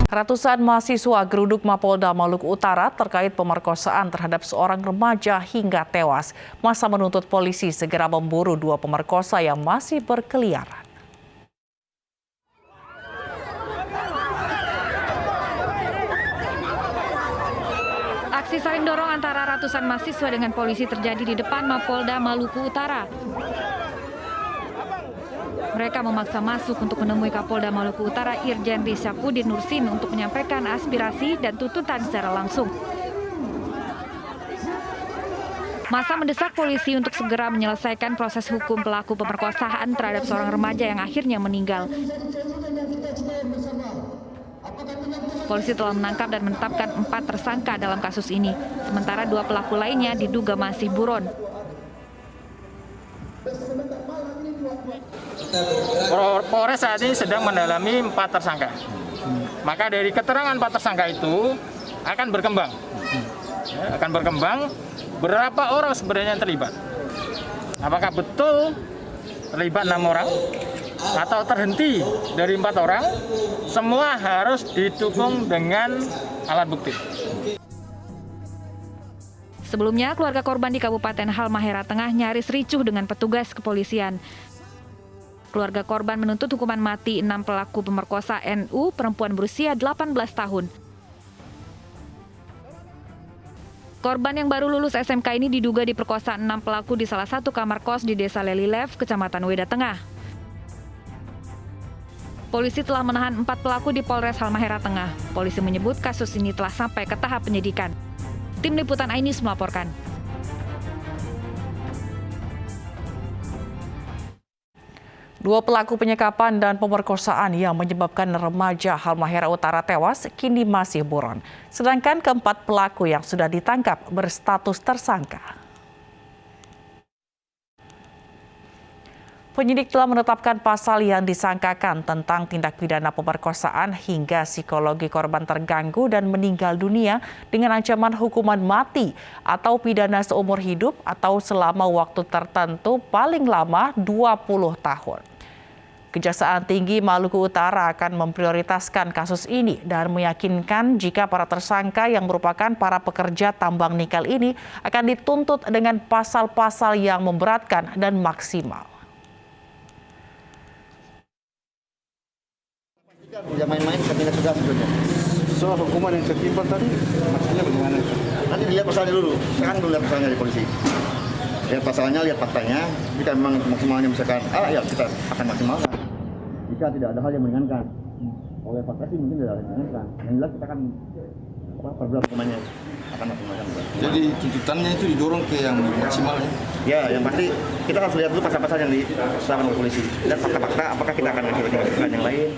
Ratusan mahasiswa geruduk Mapolda Maluku Utara terkait pemerkosaan terhadap seorang remaja hingga tewas. Massa menuntut polisi segera memburu dua pemerkosa yang masih berkeliaran. Aksi saling dorong antara ratusan mahasiswa dengan polisi terjadi di depan Mapolda Maluku Utara. Mereka memaksa masuk untuk menemui Kapolda Maluku Utara Irjen Risyafudin Nursin untuk menyampaikan aspirasi dan tuntutan secara langsung. Massa mendesak polisi untuk segera menyelesaikan proses hukum pelaku pemerkosaan terhadap seorang remaja yang akhirnya meninggal. Polisi telah menangkap dan menetapkan 4 tersangka dalam kasus ini, sementara 2 pelaku lainnya diduga masih buron. Polres saat ini sedang mendalami 4 tersangka. Maka dari keterangan 4 tersangka itu akan berkembang berapa orang sebenarnya yang terlibat. Apakah betul terlibat 6 orang atau terhenti dari 4 orang? Semua harus didukung dengan alat bukti. Sebelumnya, keluarga korban di Kabupaten Halmahera Tengah nyaris ricuh dengan petugas kepolisian. Keluarga korban menuntut hukuman mati 6 pelaku pemerkosa NU perempuan berusia 18 tahun. Korban yang baru lulus SMK ini diduga diperkosa 6 pelaku di salah satu kamar kos di Desa Lelilev, Kecamatan Weda Tengah. Polisi telah menahan 4 pelaku di Polres Halmahera Tengah. Polisi menyebut kasus ini telah sampai ke tahap penyidikan. Tim Liputan iNews melaporkan. Dua pelaku penyekapan dan pemerkosaan yang menyebabkan remaja Halmahera Utara tewas kini masih buron. Sedangkan keempat pelaku yang sudah ditangkap berstatus tersangka. Penyidik telah menetapkan pasal yang disangkakan tentang tindak pidana pemerkosaan hingga psikologi korban terganggu dan meninggal dunia dengan ancaman hukuman mati atau pidana seumur hidup atau selama waktu tertentu paling lama 20 tahun. Kejaksaan Tinggi Maluku Utara akan memprioritaskan kasus ini dan meyakinkan jika para tersangka yang merupakan para pekerja tambang nikel ini akan dituntut dengan pasal-pasal yang memberatkan dan maksimal. Jangan main-main kami sudah sebelumnya. Soal hukuman yang setimpal tadi, maksudnya bagaimana? Nanti dilihat pasalnya dulu. Sekarang belum lihat pasalnya di polisi. Lihat pasalnya, lihat faktanya. Jika memang maksimalnya misalkan ya kita akan maksimalkan. Jika tidak ada hal yang meringankan, oleh fakta sih mungkin tidak ada yang meringankan. Yang jelas kita akan perberat hukumannya akan maksimalkan. Jadi tuntutannya itu didorong ke yang maksimalnya? Ya, yang pasti kita harus lihat dulu pasal-pasal yang diserahkan oleh polisi. Lihat fakta-fakta, apakah kita akan ngasih yang lain.